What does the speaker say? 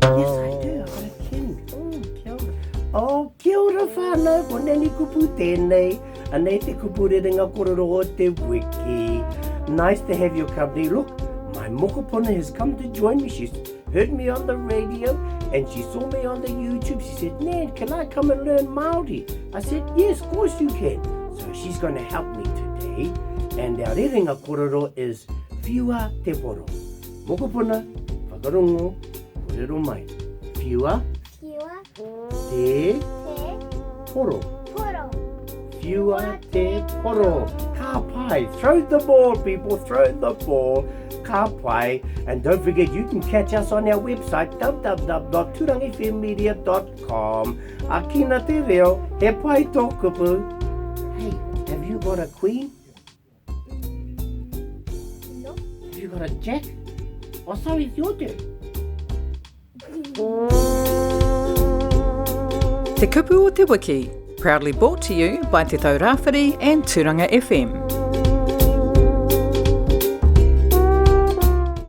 Yes, I do. I've got a king. Kia ora. Oh, kia ora whānau, ko Nanny Kupu tēnei. Anei te kupu rerenga kōrero o te Wiki. Nice to have your company. Look, my mokopuna has come to join me. She's heard me on the radio and she saw me on the YouTube. She said, Nan, can I come and learn Māori? I said, yes, of course you can. So she's going to help me today. And our rerenga kōrero is WHIUA te poro. Mokopuna, whakarongo, kōrero mai. WHIUA te poro. WHIUA te poro. Ka pai. Throw the ball, people. Throw the ball. Ka pai. And don't forget, you can catch us on our website, www.turangafmmedia.com. Akona Te Reo, he pai tō kupu. Hey, have you got a queen? No. Have you got a jack? Oh, sorry, it's your turn. Te kupu o te Wiki, proudly brought to you by Te Taurāwhiti and Turanga FM.